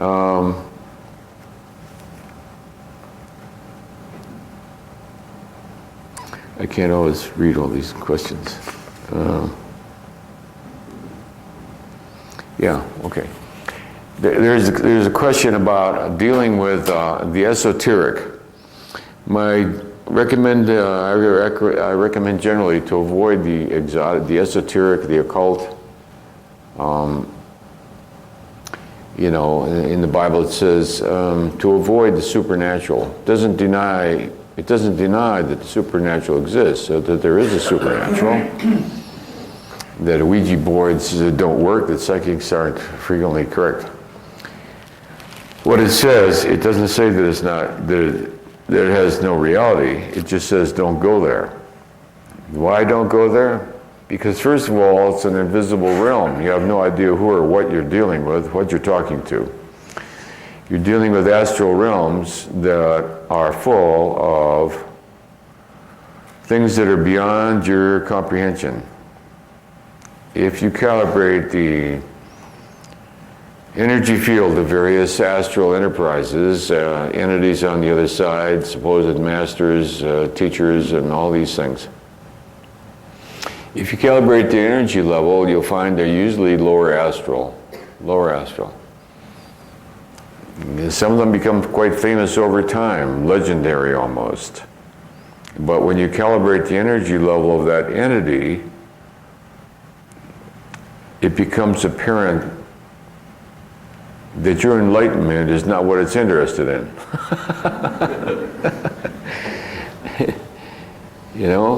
I can't always read all these questions. Yeah, okay. There's a question about dealing with the esoteric. I recommend generally to avoid the exotic, the esoteric, the occult. In the Bible it says to avoid the supernatural. It doesn't deny that the supernatural exists, so that there is a supernatural. That Ouija boards don't work, that psychics aren't frequently correct. What it says, it doesn't say that it's not, that it has no reality. It just says don't go there. Why don't go there? Because first of all, it's an invisible realm. You have no idea who or what you're dealing with, what you're talking to. You're dealing with astral realms that are full of things that are beyond your comprehension. If you calibrate the energy field of various astral enterprises, entities on the other side, supposed masters, teachers, and all these things. If you calibrate the energy level, you'll find they're usually lower astral. Some of them become quite famous over time, legendary almost. But when you calibrate the energy level of that entity, it becomes apparent that your enlightenment is not what it's interested in.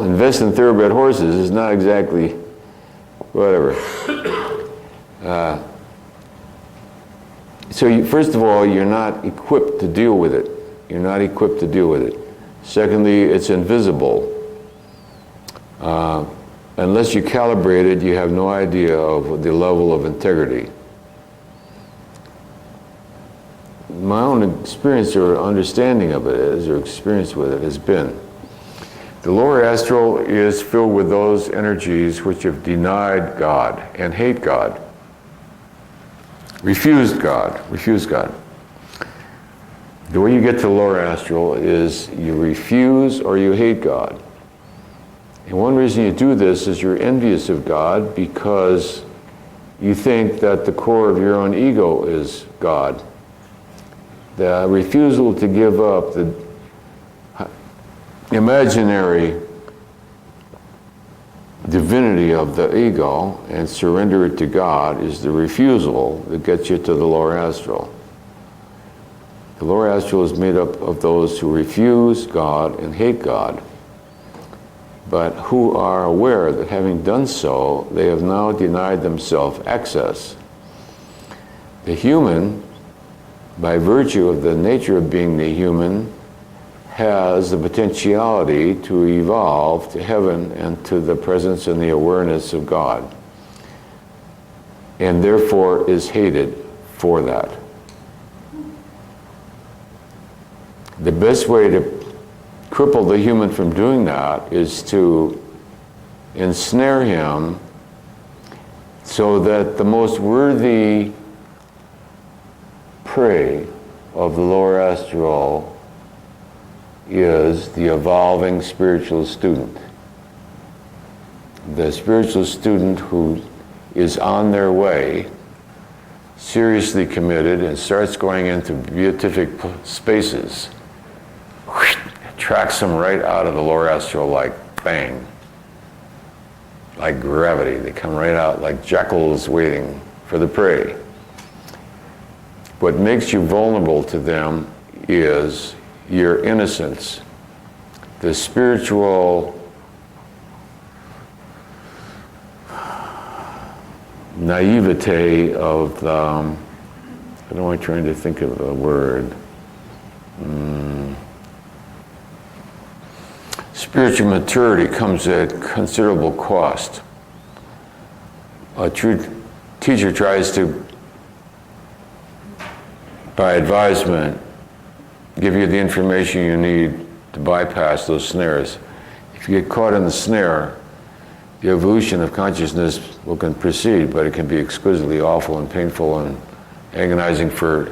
Invest in thoroughbred horses is not exactly whatever. First of all, you're not equipped to deal with it. Secondly, it's invisible. Unless you calibrate it, you have no idea of the level of integrity. My own experience or understanding of it is, or experience with it has been, the lower astral is filled with those energies which have denied God and hate God. Refused God. The way you get to the lower astral is you refuse or you hate God. And one reason you do this is you're envious of God because you think that the core of your own ego is God. The refusal to give up the imaginary divinity of the ego and surrender it to God is the refusal that gets you to the lower astral. The lower astral is made up of those who refuse God and hate God, but who are aware that having done so, they have now denied themselves access. The human, by virtue of the nature of being the human, has the potentiality to evolve to heaven and to the presence and the awareness of God, and therefore is hated for that. The best way to cripple the human from doing that is to ensnare him so that the most worthy prey of the lower astral is the evolving spiritual student. The spiritual student who is on their way, seriously committed, and starts going into beatific spaces, tracks them right out of the lower astral like bang, like gravity. They come right out like jackals waiting for the prey. What makes you vulnerable to them is your innocence, the spiritual naivete of the, I don't know, I'm trying to think of a word. Spiritual maturity comes at considerable cost. A true teacher tries to, by advisement, give you the information you need to bypass those snares. If you get caught in the snare, the evolution of consciousness can proceed, but it can be exquisitely awful and painful and agonizing for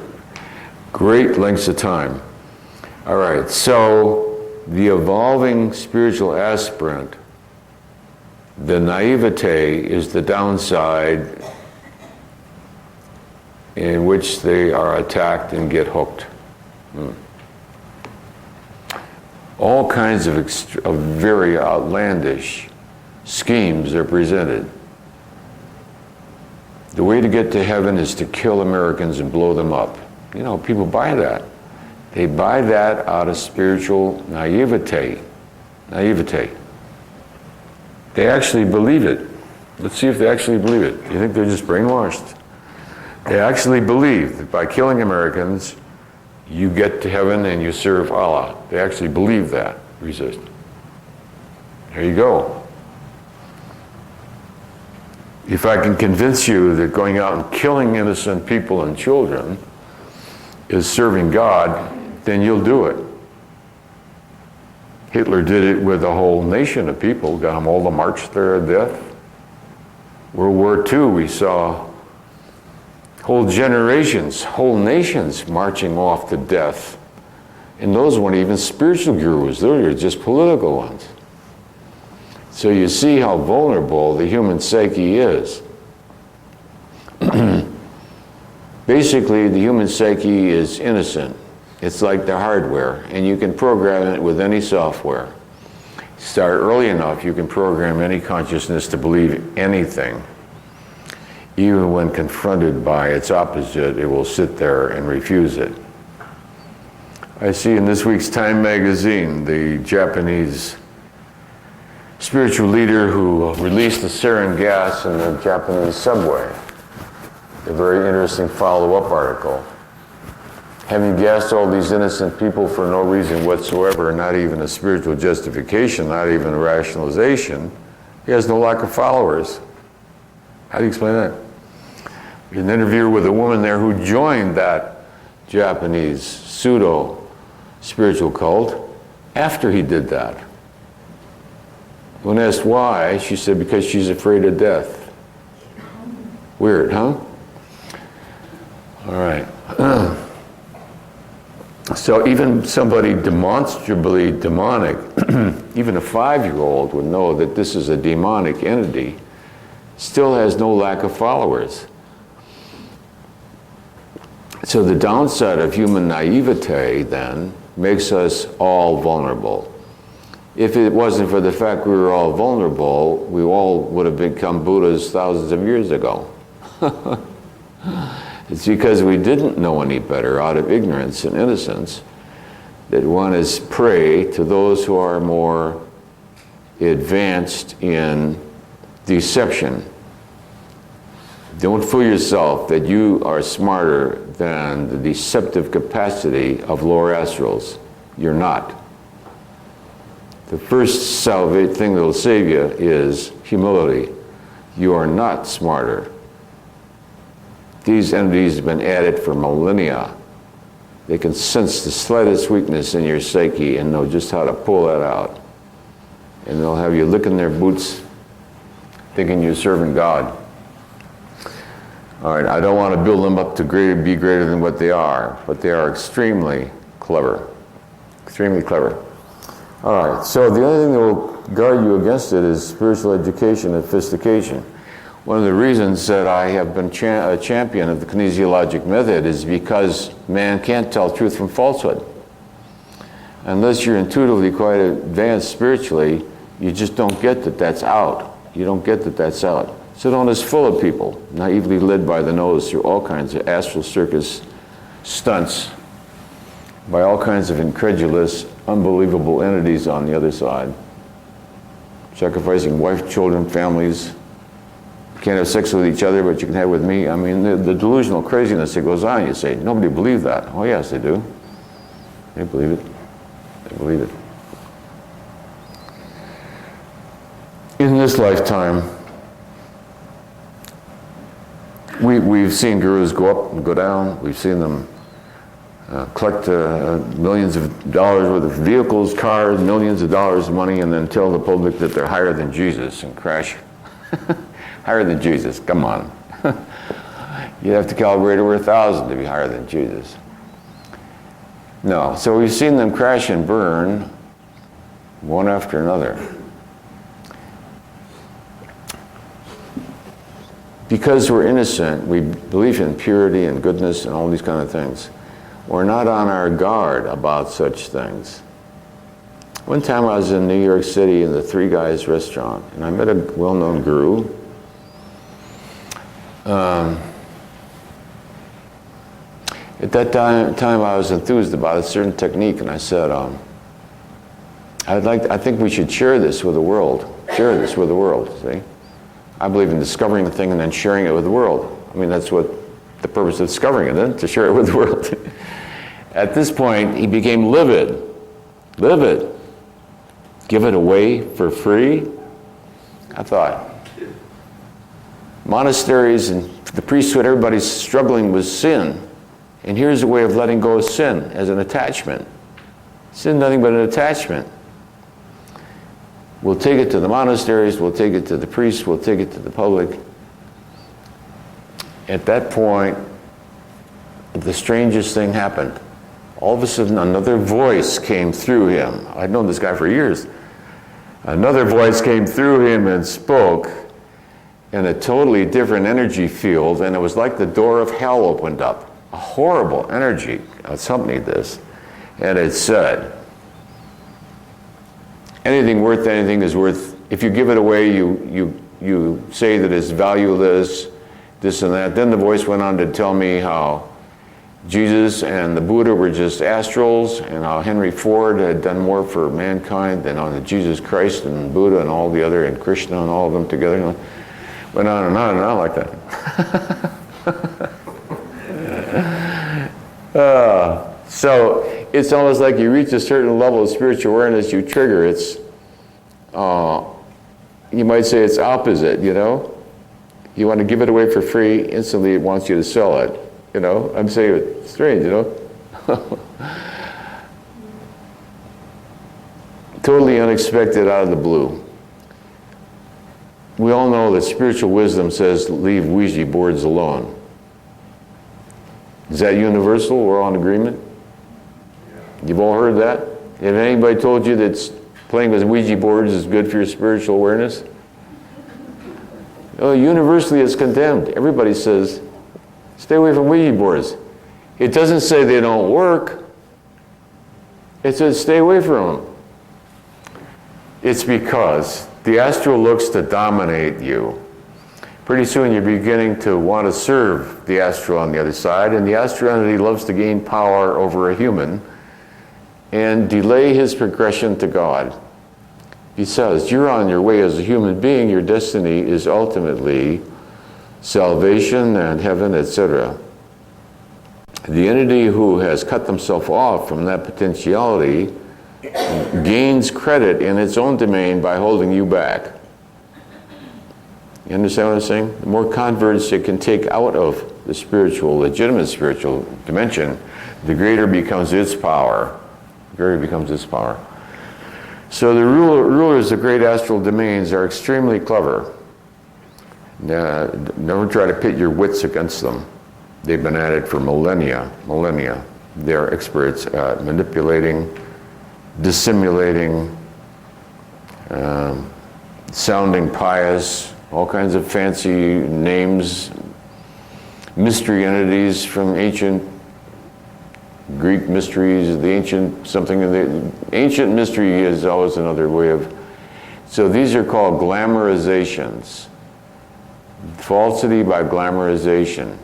Great lengths of time. All right, so the evolving spiritual aspirant, the naivete is the downside in which they are attacked and get hooked. All kinds of very outlandish schemes are presented. The way to get to heaven is to kill Americans and blow them up. You know, people buy that. They buy that out of spiritual naivete. Naivete. They actually believe it. Let's see if they actually believe it. You think they're just brainwashed? They actually believe that by killing Americans, you get to heaven and you serve Allah. They actually believe that. Resist. There you go. If I can convince you that going out and killing innocent people and children is serving God, then you'll do it. Hitler did it with a whole nation of people, got them all to march their death. World War II, we saw whole generations, whole nations marching off to death. And those weren't even spiritual gurus, those were just political ones. So you see how vulnerable the human psyche is. Basically, the human psyche is innocent. It's like the hardware, and you can program it with any software. Start early enough, you can program any consciousness to believe anything. Even when confronted by its opposite, it will sit there and refuse it. I see in this week's Time magazine, the Japanese spiritual leader who released the sarin gas in the Japanese subway. A very interesting follow-up article. Having gassed all these innocent people for no reason whatsoever, not even a spiritual justification, not even a rationalization, he has no lack of followers. How do you explain that? An interview with a woman there who joined that Japanese pseudo-spiritual cult after he did that. When asked why, she said because she's afraid of death. Weird, huh? All right. So even somebody demonstrably demonic, even a 5-year-old would know that this is a demonic entity, still has no lack of followers. So the downside of human naivete then makes us all vulnerable. If it wasn't for the fact we were all vulnerable, we all would have become Buddhas thousands of years ago. It's because we didn't know any better out of ignorance and innocence that one is prey to those who are more advanced in deception. Don't fool yourself that you are smarter than the deceptive capacity of lower astrals. You're not. The first thing that will save you is humility. You are not smarter. These entities have been at it for millennia. They can sense the slightest weakness in your psyche and know just how to pull that out. And they'll have you licking their boots, thinking you're serving God. All right, I don't want to build them up to be greater than what they are, but they are extremely clever. Extremely clever. All right, so the only thing that will guard you against it is spiritual education and sophistication. One of the reasons that I have been a champion of the kinesiologic method is because man can't tell truth from falsehood. Unless you're intuitively quite advanced spiritually, you just don't get that that's out. You don't get that that's out. Sedona is full of people, naively led by the nose through all kinds of astral circus stunts by all kinds of incredulous, unbelievable entities on the other side, sacrificing wife, children, families. You can't have sex with each other, but you can have with me. I mean, the delusional craziness that goes on, you say, nobody believes that. Oh yes, they do. They believe it. They believe it. In this lifetime, we've seen gurus go up and go down. We've seen them collect millions of dollars worth of vehicles, cars, millions of dollars of money, and then tell the public that they're higher than Jesus and crash. Higher than Jesus, come on. You'd have to calibrate over 1,000 to be higher than Jesus. No. So we've seen them crash and burn one after another. Because we're innocent, we believe in purity and goodness and all these kind of things. We're not on our guard about such things. One time I was in New York City in the Three Guys restaurant, and I met a well-known guru. At that time I was enthused about a certain technique, and I said, I think we should share this with the world. Share this with the world, see? I believe in discovering a thing and then sharing it with the world. I mean, that's what the purpose of discovering it, then, to share it with the world. At this point, he became livid. Livid. Give it away for free? I thought, monasteries and the priesthood, everybody's struggling with sin. And here's a way of letting go of sin as an attachment. Sin, nothing but an attachment. We'll take it to the monasteries, we'll take it to the priests, we'll take it to the public. At that point, the strangest thing happened. All of a sudden, another voice came through him. I'd known this guy for years. Another voice came through him and spoke in a totally different energy field, and it was like the door of hell opened up. A horrible energy accompanied this, and it said, anything worth anything is worth, if you give it away, you say that it's valueless, this and that. Then the voice went on to tell me how Jesus and the Buddha were just astrals, and how Henry Ford had done more for mankind than on Jesus Christ and Buddha and all the other, and Krishna and all of them together. You know, went on and on and on like that. So it's almost like you reach a certain level of spiritual awareness, you trigger. It's, you might say it's opposite, you know? You want to give it away for free, instantly it wants you to sell it. You know, I'm saying it's strange, you know? Totally unexpected, out of the blue. We all know that spiritual wisdom says leave Ouija boards alone. Is that universal? We're all in agreement? You've all heard that? Have anybody told you that playing with Ouija boards is good for your spiritual awareness? Oh, universally it's condemned. Everybody says, stay away from Ouija boards. It doesn't say they don't work. It says stay away from them. It's because the astral looks to dominate you. Pretty soon you're beginning to want to serve the astral on the other side, and the astral entity loves to gain power over a human and delay his progression to God. He says, you're on your way as a human being, your destiny is ultimately salvation and heaven, etc. The entity who has cut themselves off from that potentiality gains credit in its own domain by holding you back. You understand what I'm saying? The more converts it can take out of the spiritual, legitimate spiritual dimension, the greater becomes its power. The greater becomes its power. So the rulers of great astral domains are extremely clever. Never try to pit your wits against them. They've been at it for millennia. They're experts at manipulating, dissimulating, sounding pious, all kinds of fancy names, mystery entities from ancient Greek mysteries, the ancient something. The ancient mystery is always another way of. So these are called glamorizations. Falsity by glamorization.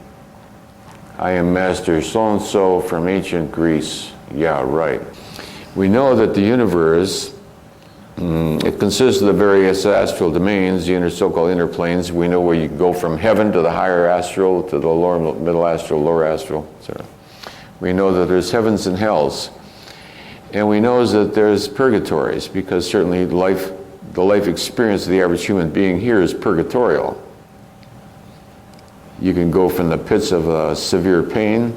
I am Master so-and-so from ancient Greece. Yeah, right. We know that the universe, it consists of the various astral domains, the so-called inner planes. We know where you go from heaven to the higher astral, to the lower, middle astral, lower astral, etc. We know that there's heavens and hells. And we know that there's purgatories, because certainly the life experience of the average human being here is purgatorial. You can go from the pits of severe pain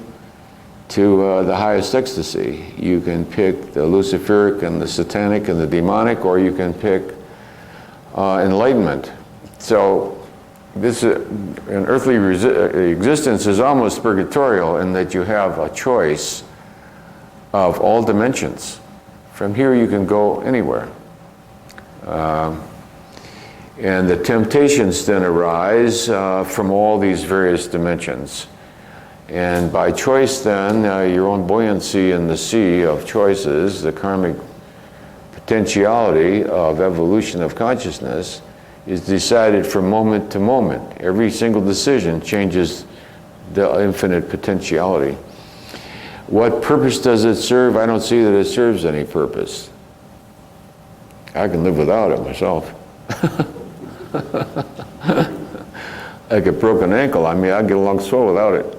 to the highest ecstasy. You can pick the luciferic and the satanic and the demonic, or you can pick enlightenment. So this an earthly existence is almost purgatorial in that you have a choice of all dimensions. From here you can go anywhere. And the temptations then arise from all these various dimensions. And by choice then, your own buoyancy in the sea of choices, the karmic potentiality of evolution of consciousness, is decided from moment to moment. Every single decision changes the infinite potentiality. What purpose does it serve? I don't see that it serves any purpose. I can live without it myself. Like a broken ankle, I mean, I get along so without it.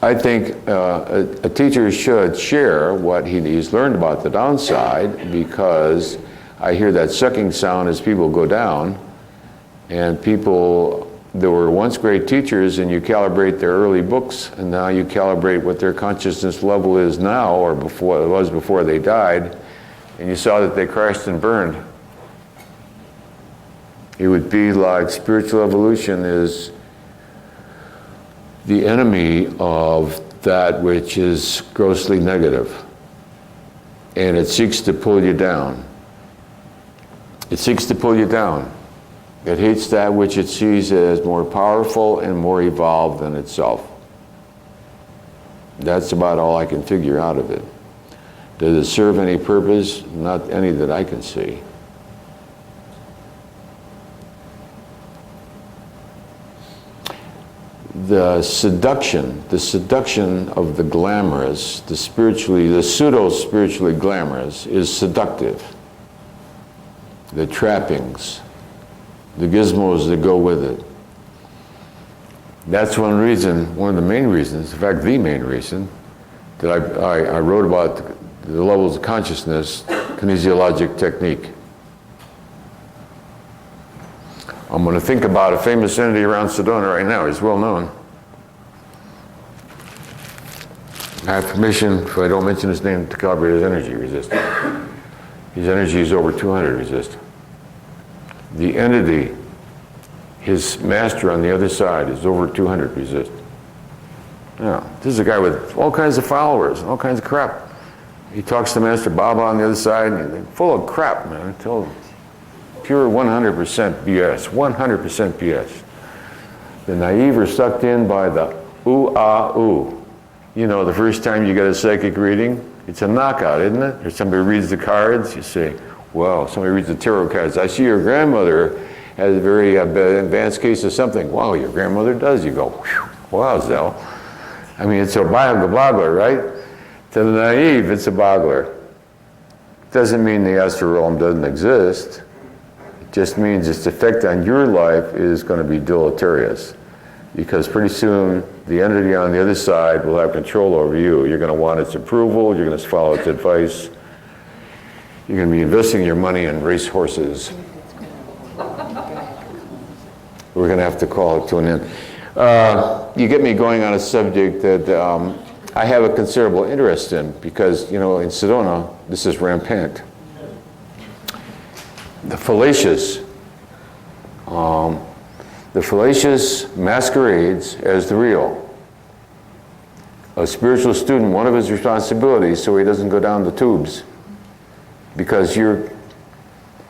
I think a teacher should share what he's learned about the downside, because I hear that sucking sound as people go down, and people that were once great teachers, and you calibrate their early books, and now you calibrate what their consciousness level is now, or before it was before they died, and you saw that they crashed and burned. It would be like spiritual evolution is the enemy of that which is grossly negative, and it seeks to pull you down. It seeks to pull you down. It hates that which it sees as more powerful and more evolved than itself. That's about all I can figure out of it. Does it serve any purpose? Not any that I can see. The seduction of the glamorous, the pseudo-spiritually glamorous is seductive. The trappings, the gizmos that go with it. That's one reason, one of the main reasons, in fact the main reason, that I wrote about the levels of consciousness, kinesiologic technique. I'm going to think about a famous entity around Sedona right now. He's well known. I have permission, if I don't mention his name, to calibrate his energy resistance. His energy is over 200 resist. The entity, his master on the other side, is over 200 resist. Now, this is a guy with all kinds of followers, all kinds of crap. He talks to Master Baba on the other side, and they're full of crap, man. I tell him. Pure 100% BS, 100% BS. The naive are sucked in by the ooh, ah, ooh. You know, the first time you get a psychic reading, it's a knockout, isn't it? Or somebody reads the cards, you say, wow, somebody reads the tarot cards. I see your grandmother has a very advanced case of something. Wow, your grandmother does. You go, whew, wow, Zell. I mean, it's a boggler, right? To the naive, it's a boggler. Doesn't mean the astral realm doesn't exist. It just means its effect on your life is going to be deleterious. Because pretty soon, the entity on the other side will have control over you. You're going to want its approval. You're going to follow its advice. You're going to be investing your money in race horses. We're going to have to call it to an end. You get me going on a subject that I have a considerable interest in, because, you know, in Sedona, this is rampant. The fallacious masquerades as the real. A spiritual student, one of his responsibilities, so he doesn't go down the tubes, because you're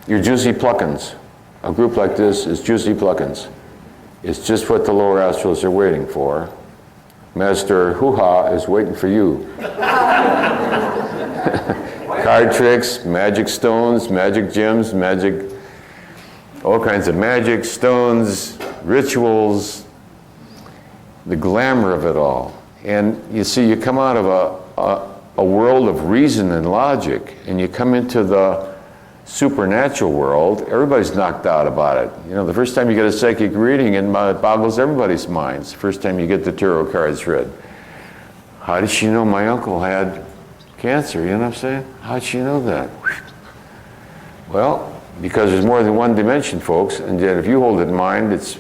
juicy pluckins. A group like this is juicy pluckins. It's just what the lower astrals are waiting for. Master Hoo-Ha is waiting for you. Card tricks, magic stones, magic gems, all kinds of magic, stones, rituals, the glamour of it all. And you see, you come out of a world of reason and logic, and you come into the supernatural world. Everybody's knocked out about it. You know, the first time you get a psychic reading, it boggles everybody's minds. The first time you get the tarot cards read. How did she know my uncle had cancer? You know what I'm saying? How did she know that? Well, because there's more than one dimension, folks, and yet if you hold it in mind, it's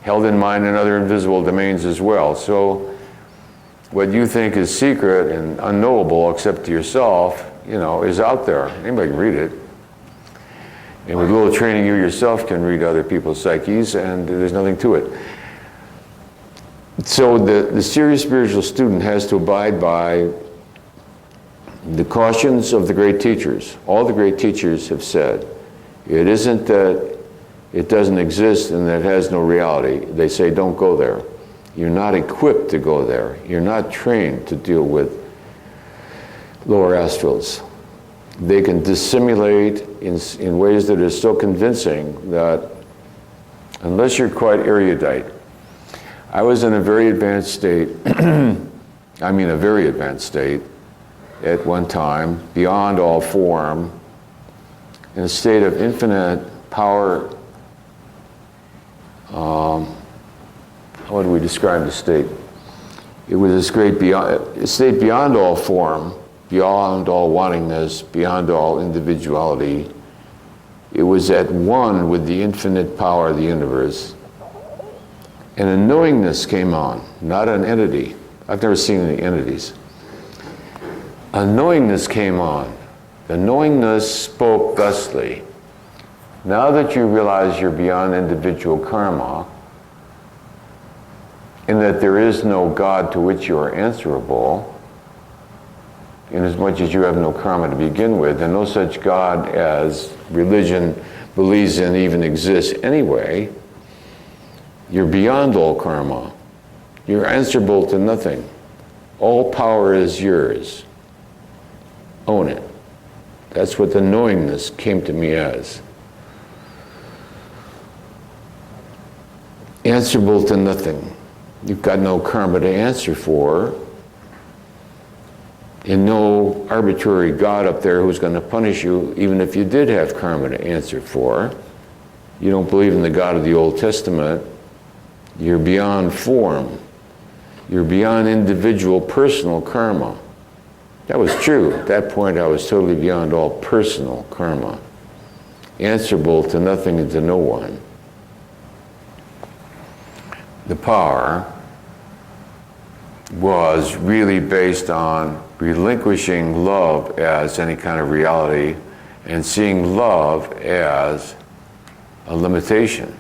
held in mind in other invisible domains as well. So what you think is secret and unknowable except to yourself, you know, is out there. Anybody can read it. And with a little training, you yourself can read other people's psyches, and there's nothing to it. So the serious spiritual student has to abide by the cautions of the great teachers. All the great teachers have said, it isn't that it doesn't exist and that it has no reality. They say, don't go there. You're not equipped to go there. You're not trained to deal with lower astrals. They can dissimulate in ways that are so convincing that unless you're quite erudite. I was in a very advanced state, I mean a very advanced state, at one time, beyond all form, in a state of infinite power. How would we describe the state? It was this great state beyond all form, beyond all wantingness, beyond all individuality. It was at one with the infinite power of the universe. And a knowingness came on, not an entity. I've never seen any entities. A knowingness came on. The knowingness spoke thusly. Now that you realize you're beyond individual karma, and that there is no God to which you are answerable, inasmuch as you have no karma to begin with, and no such God as religion believes in even exists anyway, you're beyond all karma. You're answerable to nothing. All power is yours. Own it. That's what the knowingness came to me as. Answerable to nothing. You've got no karma to answer for, and no arbitrary God up there who's going to punish you, even if you did have karma to answer for. You don't believe in the God of the Old Testament. You're beyond form. You're beyond individual personal karma. That was true. At that point, I was totally beyond all personal karma. Answerable to nothing and to no one. The power was really based on relinquishing love as any kind of reality and seeing love as a limitation.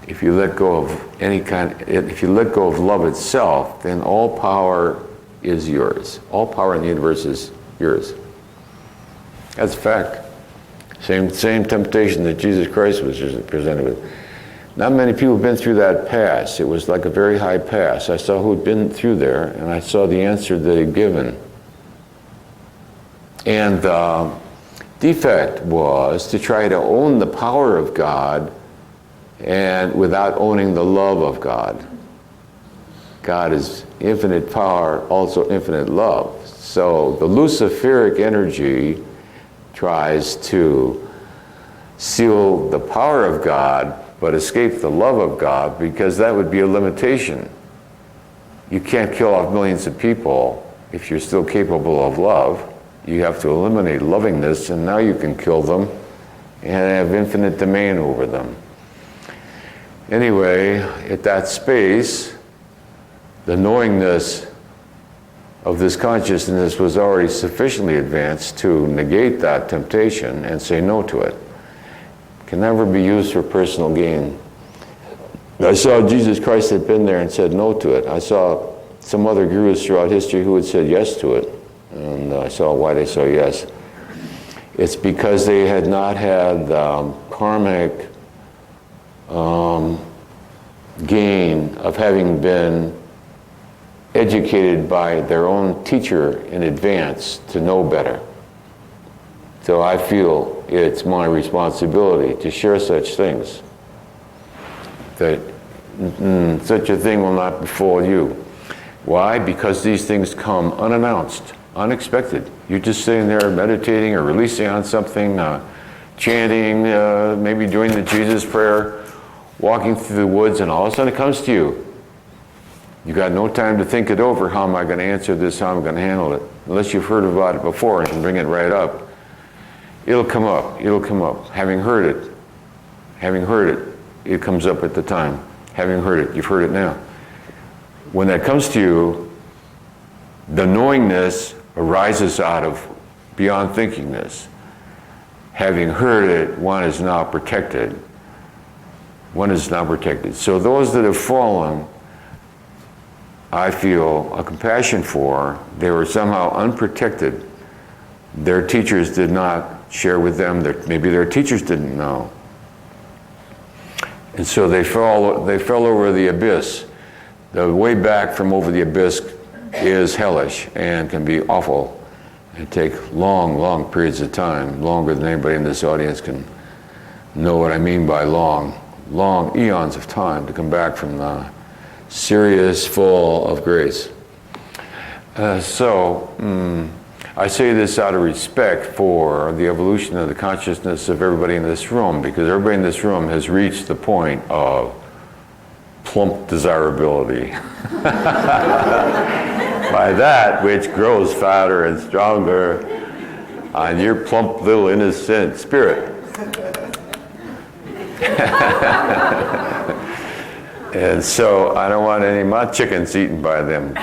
If you let go of if you let go of love itself, then all power is yours. All power in the universe is yours. That's a fact. Same temptation that Jesus Christ was presented with. Not many people have been through that pass. It was like a very high pass. I saw who had been through there, and I saw the answer that he'd given. And the defect was to try to own the power of God and without owning the love of God. God is infinite power, also infinite love. So the Luciferic energy tries to seal the power of God but escape the love of God, because that would be a limitation. You can't kill off millions of people if you're still capable of love. You have to eliminate lovingness, and now you can kill them and have infinite domain over them. Anyway, at that space, the knowingness of this consciousness was already sufficiently advanced to negate that temptation and say no to it. Can never be used for personal gain. I saw Jesus Christ had been there and said no to it. I saw some other gurus throughout history who had said yes to it, and I saw why they said yes. It's because they had not had karmic gain of having been educated by their own teacher in advance to know better. So I feel it's my responsibility to share such things, that such a thing will not befall you. Why? Because these things come unannounced, unexpected. You're just sitting there meditating or releasing on something, chanting, maybe doing the Jesus prayer, walking through the woods, and all of a sudden it comes to you. You got no time to think it over. How am I going to answer this? How am I going to handle it? Unless you've heard about it before and can bring it right up. It'll come up. It'll come up. Having heard it, it comes up at the time. Having heard it, you've heard it now. When that comes to you, the knowingness arises out of beyond thinkingness. Having heard it, one is now protected. One is now protected. So those that have fallen I feel a compassion for. They were somehow unprotected. Their teachers did not share with them. Maybe their teachers didn't know. And so they fell over the abyss. The way back from over the abyss is hellish and can be awful and take long, long periods of time, longer than anybody in this audience can know what I mean by long eons of time to come back from the serious fall of grace. I say this out of respect for the evolution of the consciousness of everybody in this room, because everybody in this room has reached the point of plump desirability. By that which grows fatter and stronger on your plump little innocent spirit. And so I don't want any of my chickens eaten by them